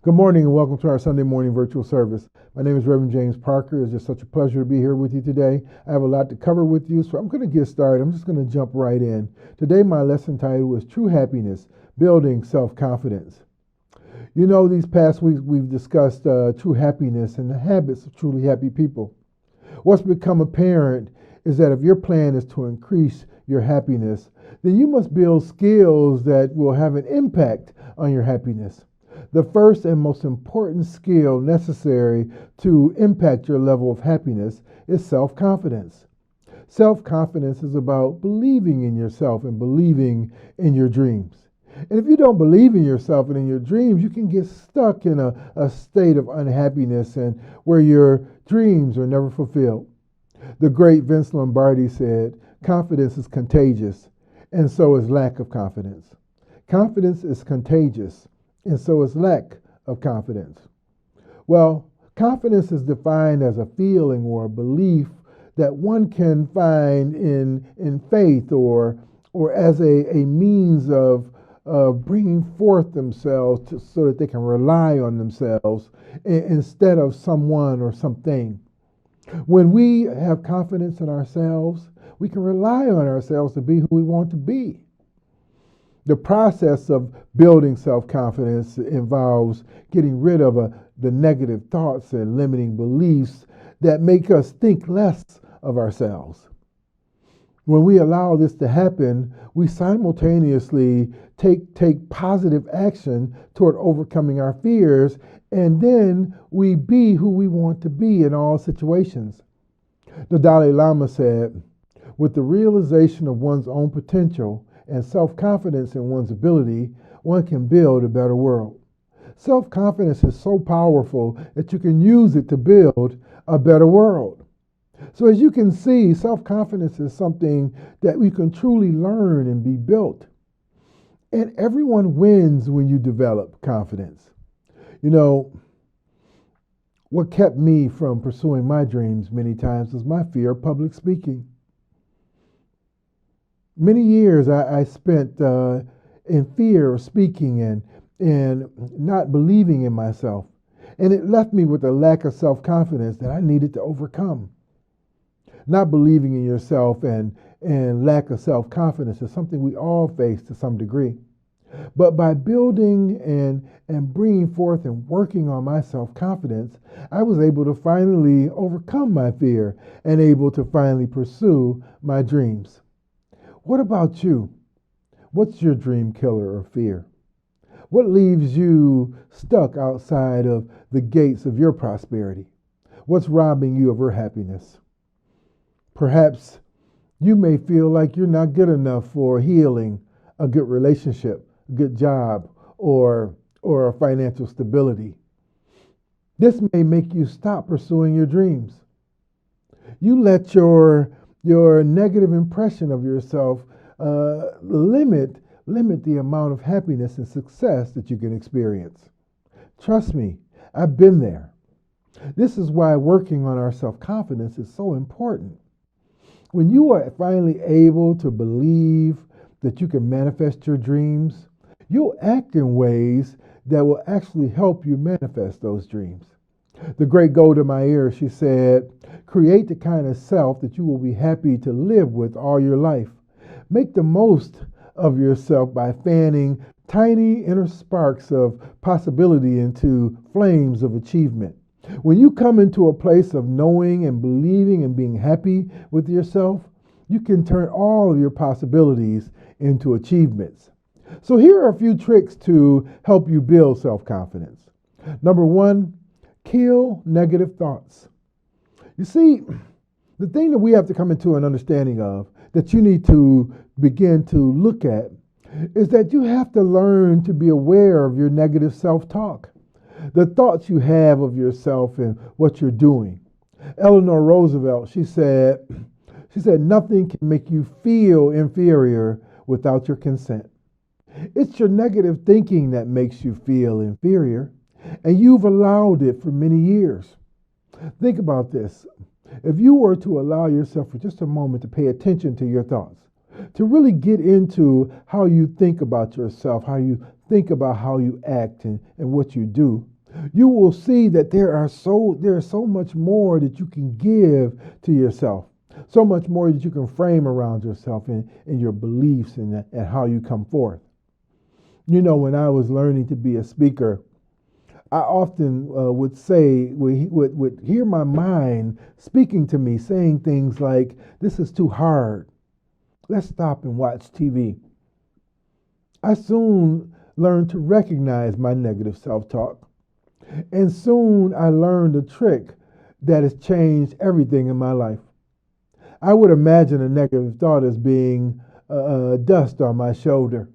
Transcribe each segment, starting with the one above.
Good morning and welcome to our Sunday morning virtual service. My name is Reverend James Parker. It's just such a pleasure to be here with you today. I have a lot to cover with you, so I'm going to get started. I'm just going to jump right in. Today, my lesson title is True Happiness, Building Self-Confidence. You know, these past weeks we've discussed true happiness and the habits of truly happy people. What's become apparent is that if your plan is to increase your happiness, then you must build skills that will have an impact on your happiness. The first and most important skill necessary to impact your level of happiness is self-confidence. Self-confidence is about believing in yourself and believing in your dreams. And if you don't believe in yourself and in your dreams, you can get stuck in a state of unhappiness and where your dreams are never fulfilled. The great Vince Lombardi said, "Confidence is contagious, and so is lack of confidence." Confidence is contagious, and so is lack of confidence. Well, confidence is defined as a feeling or a belief that one can find in faith or as a means of bringing forth themselves so that they can rely on themselves instead of someone or something. When we have confidence in ourselves, we can rely on ourselves to be who we want to be. The process of building self-confidence involves getting rid of the negative thoughts and limiting beliefs that make us think less of ourselves. When we allow this to happen, we simultaneously take positive action toward overcoming our fears, and then we be who we want to be in all situations. The Dalai Lama said, "With the realization of one's own potential and self-confidence in one's ability, one can build a better world." Self-confidence is so powerful that you can use it to build a better world. So as you can see, self-confidence is something that we can truly learn and be built. And everyone wins when you develop confidence. You know, what kept me from pursuing my dreams many times was my fear of public speaking. Many years I spent in fear of speaking and not believing in myself. And it left me with a lack of self-confidence that I needed to overcome. Not believing in yourself and lack of self-confidence is something we all face to some degree. But by building and bringing forth and working on my self-confidence, I was able to finally overcome my fear and able to finally pursue my dreams. What about you? What's your dream killer or fear? What leaves you stuck outside of the gates of your prosperity? What's robbing you of your happiness? Perhaps you may feel like you're not good enough for healing, a good relationship, a good job, or financial stability. This may make you stop pursuing your dreams. You let your negative impression of yourself limit the amount of happiness and success that you can experience. Trust me, I've been there. This is why working on our self-confidence is so important. When you are finally able to believe that you can manifest your dreams, you'll act in ways that will actually help you manifest those dreams. The great Golda Meir, she said, "Create the kind of self that you will be happy to live with all your life. Make the most of yourself by fanning tiny inner sparks of possibility into flames of achievement." When you come into a place of knowing and believing and being happy with yourself, you can turn all of your possibilities into achievements. So here are a few tricks to help you build self-confidence. Number one, kill negative thoughts. You see, the thing that we have to come into an understanding of, that you need to begin to look at, is that you have to learn to be aware of your negative self-talk, the thoughts you have of yourself and what you're doing. Eleanor Roosevelt, she said, "Nothing can make you feel inferior without your consent." It's your negative thinking that makes you feel inferior, and you've allowed it for many years. Think about this. If you were to allow yourself for just a moment to pay attention to your thoughts, to really get into how you think about yourself, how you think about how you act and what you do, You will see that there is so much more that you can give to yourself, so much more that you can frame around yourself and your beliefs and how you come forth. You know, when I was learning to be a speaker, I often would hear my mind speaking to me, saying things like, "This is too hard. Let's stop and watch TV." I soon learned to recognize my negative self-talk, and soon I learned a trick that has changed everything in my life. I would imagine a negative thought as being dust on my shoulder.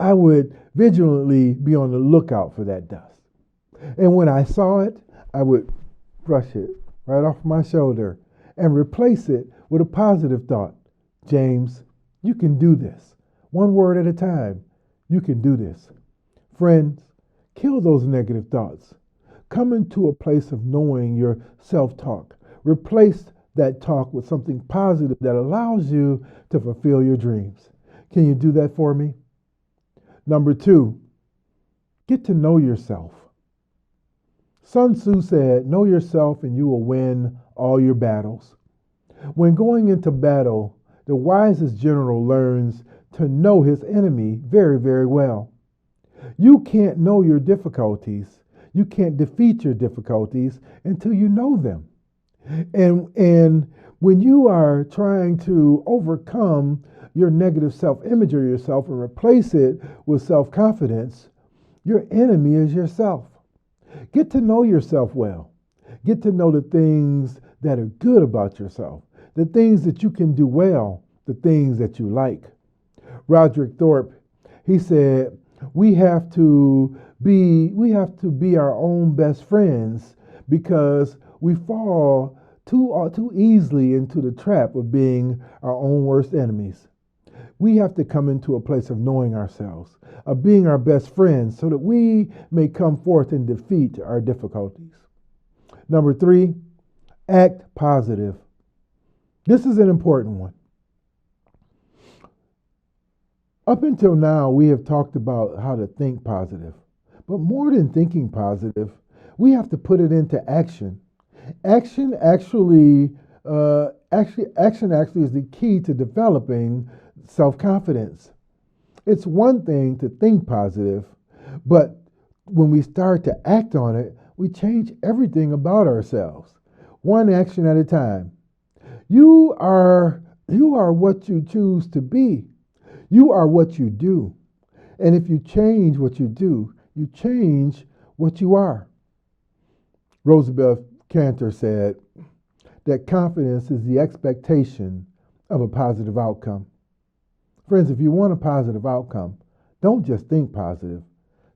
I would vigilantly be on the lookout for that dust. And when I saw it, I would brush it right off my shoulder and replace it with a positive thought. James, you can do this. One word at a time. You can do this. Friends, kill those negative thoughts. Come into a place of knowing your self-talk. Replace that talk with something positive that allows you to fulfill your dreams. Can you do that for me? Number 2, get to know yourself. Sun Tzu said, know yourself and you will win all your battles. When going into battle, the wisest general learns to know his enemy very, very well. You can't know your difficulties. You can't defeat your difficulties until you know them. And when you are trying to overcome your negative self-image of yourself and replace it with self-confidence, your enemy is yourself. Get to know yourself well. Get to know the things that are good about yourself, the things that you can do well, the things that you like. Roderick Thorpe, he said, we have to be our own best friends because we fall too easily into the trap of being our own worst enemies. We have to come into a place of knowing ourselves, of being our best friends, so that we may come forth and defeat our difficulties. Number 3, act positive. This is an important one. Up until now, we have talked about how to think positive. But more than thinking positive, we have to put it into action. Action actually is the key to developing self-confidence. It's one thing to think positive, but when we start to act on it, we change everything about ourselves. One action at a time. You are what you choose to be. You are what you do. And if you change what you do, you change what you are. Roosevelt Cantor said that confidence is the expectation of a positive outcome. Friends, if you want a positive outcome, don't just think positive.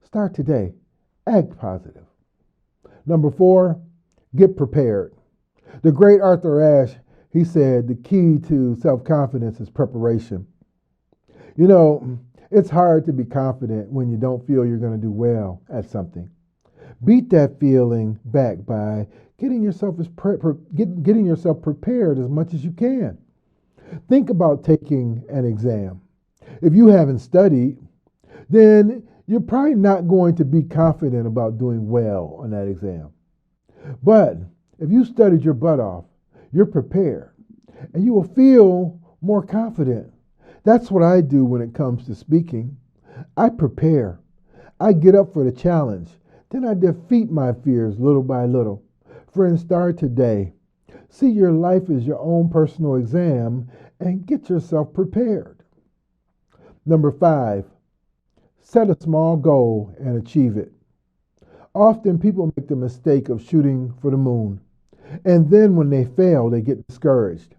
Start today. Act positive. Number 4, get prepared. The great Arthur Ashe, he said the key to self-confidence is preparation. You know, it's hard to be confident when you don't feel you're going to do well at something. Beat that feeling back by getting yourself prepared as much as you can. Think about taking an exam. If you haven't studied, then you're probably not going to be confident about doing well on that exam. But if you studied your butt off, you're prepared, and you will feel more confident. That's what I do when it comes to speaking. I prepare. I get up for the challenge. Then I defeat my fears little by little. Friends, start today. See your life as your own personal exam and get yourself prepared. Number 5, set a small goal and achieve it. Often people make the mistake of shooting for the moon, and then when they fail, they get discouraged.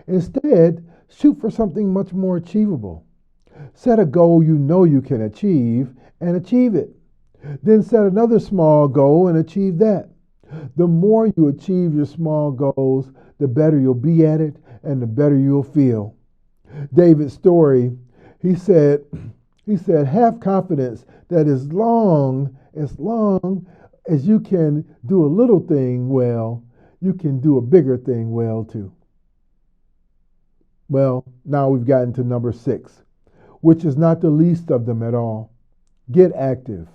Instead, shoot for something much more achievable. Set a goal you know you can achieve and achieve it. Then set another small goal and achieve that. The more you achieve your small goals, the better you'll be at it and the better you'll feel. David Story, he said, have confidence that as long as you can do a little thing well, you can do a bigger thing well too. Well, now we've gotten to number 6, which is not the least of them at all. Get active.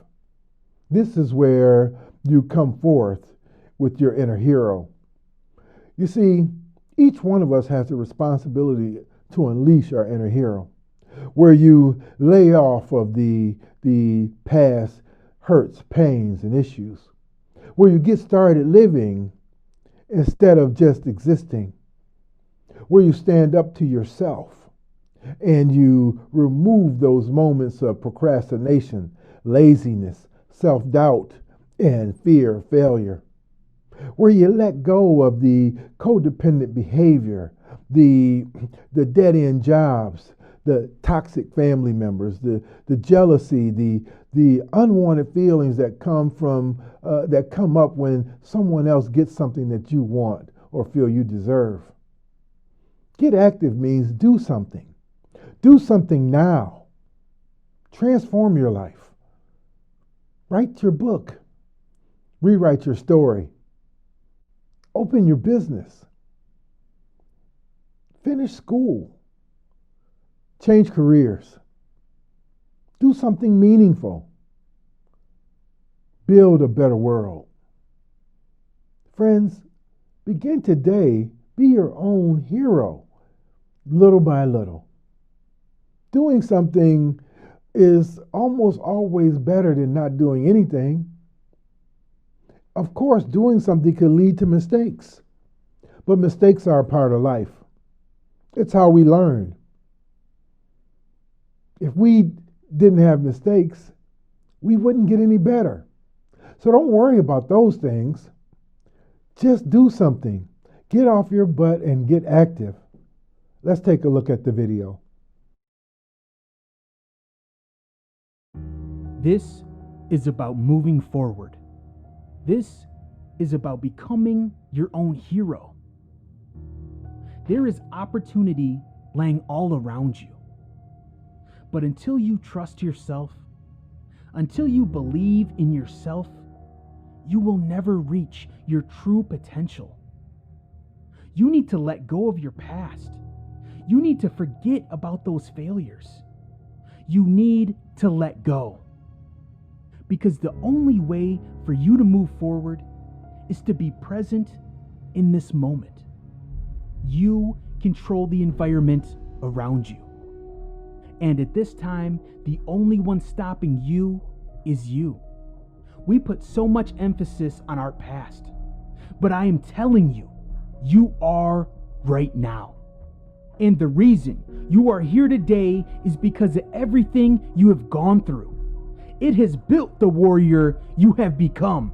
This is where you come forth with your inner hero. You see, each one of us has the responsibility to unleash our inner hero, where you lay off of the past hurts, pains, and issues, where you get started living instead of just existing, where you stand up to yourself and you remove those moments of procrastination, laziness, self-doubt, and fear of failure, where you let go of the codependent behavior, the dead-end jobs, the toxic family members, the jealousy, the unwanted feelings that come up when someone else gets something that you want or feel you deserve. Get active means do something. Do something now. Transform your life. Write your book. Rewrite your story. Open your business. Finish school. Change careers. Do something meaningful. Build a better world. Friends, begin today. Be your own hero, little by little. Doing something is almost always better than not doing anything. Of course, doing something could lead to mistakes, but mistakes are a part of life. It's how we learn. If we didn't have mistakes, we wouldn't get any better. So don't worry about those things. Just do something. Get off your butt and get active. Let's take a look at the video. This is about moving forward. This is about becoming your own hero. There is opportunity lying all around you. But until you trust yourself, until you believe in yourself, you will never reach your true potential. You need to let go of your past. You need to forget about those failures. You need to let go. Because the only way for you to move forward is to be present in this moment. You control the environment around you. And at this time, the only one stopping you is you. We put so much emphasis on our past, but I am telling you, you are right now. And the reason you are here today is because of everything you have gone through. It has built the warrior you have become.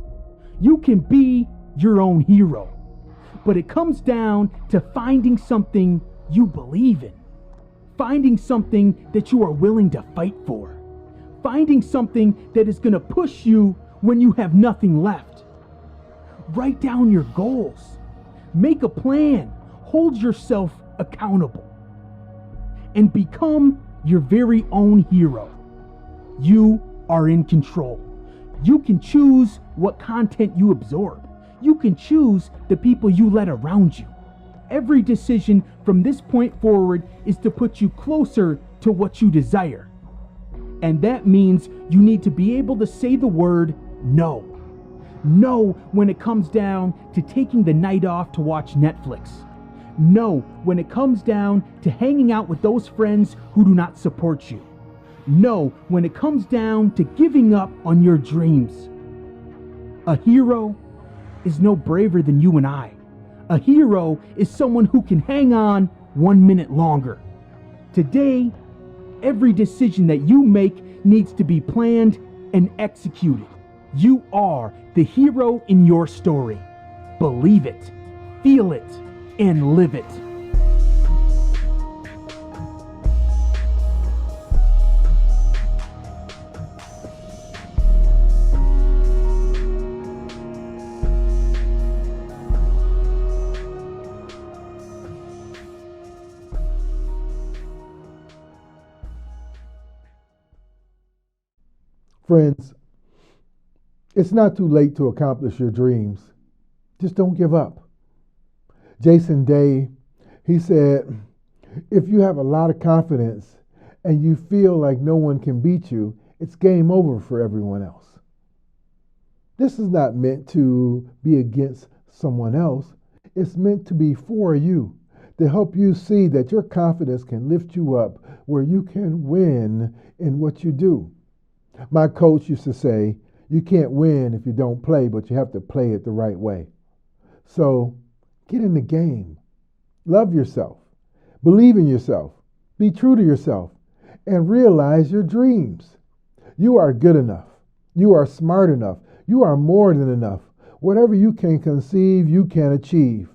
You can be your own hero, but it comes down to finding something you believe in. Finding something that you are willing to fight for. Finding something that is going to push you when you have nothing left. Write down your goals. Make a plan. Hold yourself accountable. And become your very own hero. You are in control. You can choose what content you absorb. You can choose the people you let around you. Every decision from this point forward is to put you closer to what you desire. And that means you need to be able to say the word no. No when it comes down to taking the night off to watch Netflix. No when it comes down to hanging out with those friends who do not support you. No when it comes down to giving up on your dreams. A hero is no braver than you and I. A hero is someone who can hang on 1 minute longer. Today, every decision that you make needs to be planned and executed. You are the hero in your story. Believe it, feel it, and live it. Friends, it's not too late to accomplish your dreams. Just don't give up. Jason Day, he said, if you have a lot of confidence and you feel like no one can beat you, it's game over for everyone else. This is not meant to be against someone else. It's meant to be for you, to help you see that your confidence can lift you up where you can win in what you do. My coach used to say, you can't win if you don't play, but you have to play it the right way. So get in the game. Love yourself. Believe in yourself. Be true to yourself. And realize your dreams. You are good enough. You are smart enough. You are more than enough. Whatever you can conceive, you can achieve.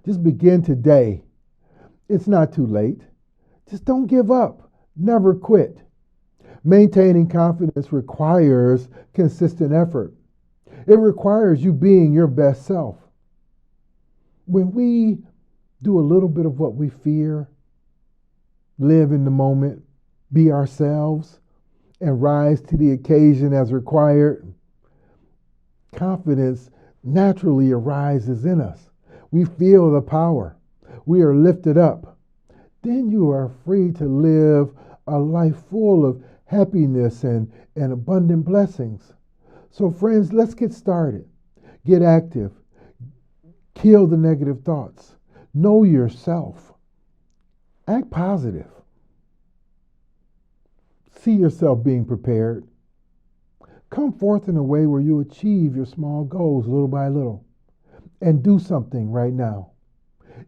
Just begin today. It's not too late. Just don't give up. Never quit. Maintaining confidence requires consistent effort. It requires you being your best self. When we do a little bit of what we fear, live in the moment, be ourselves, and rise to the occasion as required, confidence naturally arises in us. We feel the power. We are lifted up. Then you are free to live a life full of happiness and abundant blessings. So, friends, let's get started. Get active. Kill the negative thoughts. Know yourself. Act positive. See yourself being prepared. Come forth in a way where you achieve your small goals little by little. And do something right now.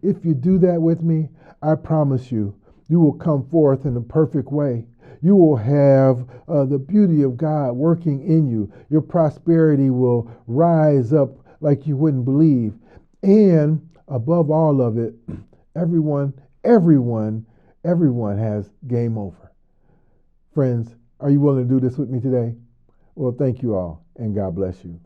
If you do that with me, I promise you, you will come forth in a perfect way. You will have the beauty of God working in you. Your prosperity will rise up like you wouldn't believe. And above all of it, everyone has game over. Friends, are you willing to do this with me today? Well, thank you all, and God bless you.